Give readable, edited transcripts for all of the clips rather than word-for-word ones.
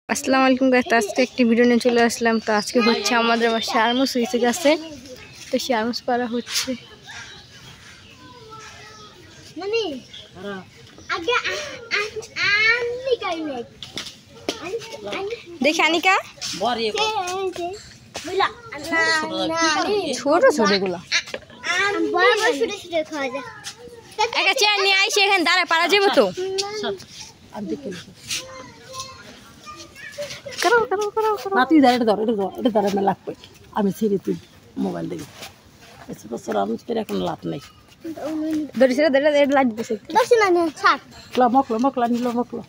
আসসালামু আলাইকুম গাইস, আজকে একটি ভিডিও নিয়ে চলে আসলাম। তো আজকে হচ্ছে আমাদের শারমুস হয়েছে গেছে, তো শারমুস পাড়া হচ্ছে। দেখি আনিকা ছোট ছোট গুলো একটা চেয়ার নিয়ে আইসি, এখানে দাঁড়ায় পারা যাবো তো। তুই ধর এটা ধর এটা ধর এটা ধর আমি লাগবে আমি ছেড়ে তুই মোবাইল দেখি এসে বছর আমি এখন লাভ নেই ধরিস লাগবে মকলো মকলা নিল মকলো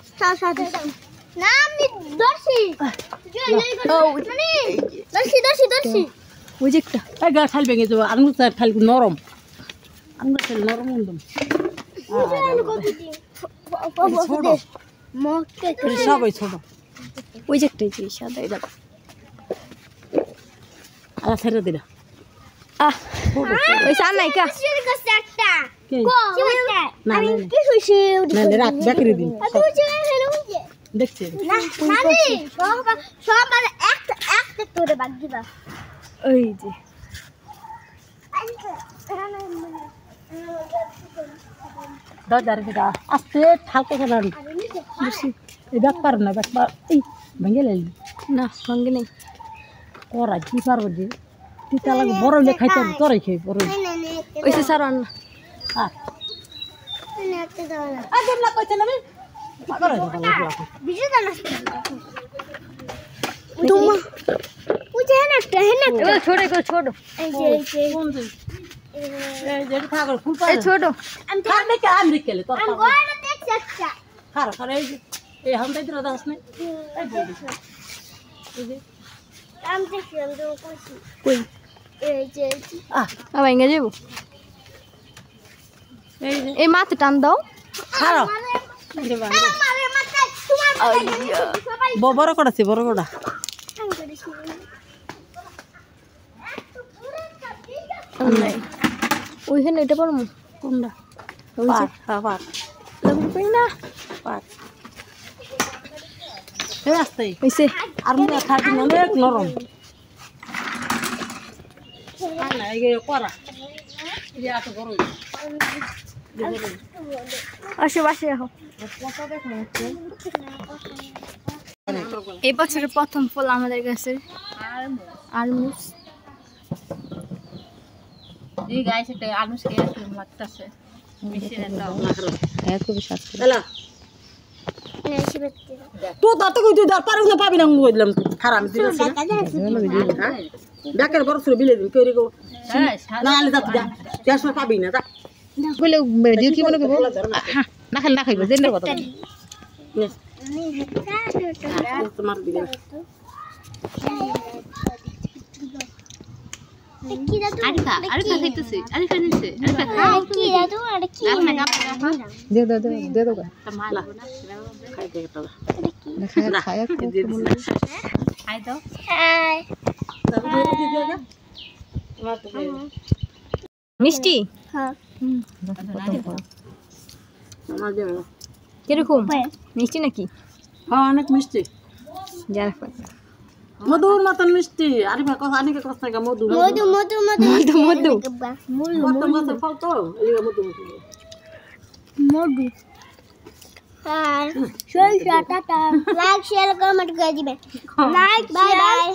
ওই যে একটা গা খাল ভেঙে যাবো আঙুল খালি নরম আঙুল খালি নরম একদম সবাই ছোট ওই যে একটাই সাদা এটা ছেড়ে দিলা ওই সার নাই কা দেখছি ওই যে আস্তে হালকা খেলা এই ব্যাপার না ব্যাপার এই ভেঙে লাগলি না সঙ্গে নেই করা কি পারবো যে তুই তাহলে বড় হলে খাইতে হবে তোরাই খেয়ে বড় ওই যে সার আন ছোট ভেঙে যাবো এই মাথা টান দাও বড় করাছি বড় করা ওইখানে এটা পারবো কোনটা না রাস্তায় আর খাটি অনেক নরম করা আসো বাসে রাখো। এই বছরের প্রথম ফল আমাদের কাছে আলমুস। এই গাইছে একটা আলমুস খেয়ে কেমন লাগতেছে খুবই স্বাস্থ্য তো তাতে কই তুই পারো না পাবি না বললাম খারাপ ডাকের বড় ছিল বিলে দিন কইরে গো না আলে যা তুই যা সময় পাবি না যা বলে ভিডিও কি মনে করব না খালি না খাইবো জেনের কথা তোমার দিলে আরিফা খাইতেছে আরিফা নিছে আরিফা খাও কি দাদু আর কি দে দে দে দে দে মালা খাই দে তো না খাই খাই দাও হাই তবে দি দে না তোমার তো মিষ্টি হ্যাঁ আমার দেব কিরকম মিষ্টি নাকি? হ্যাঁ অনেক মিষ্টি জানা মধুর মতন মিষ্টি আরিফা কথা অনেক কথা থেকে মধু মধু মধু মধু মধু মধু মধু ফল তো এই মধু মধু আর শোল টাটা লাইক শেয়ার কমেন্ট করে দিবেন লাইক বাই বাই।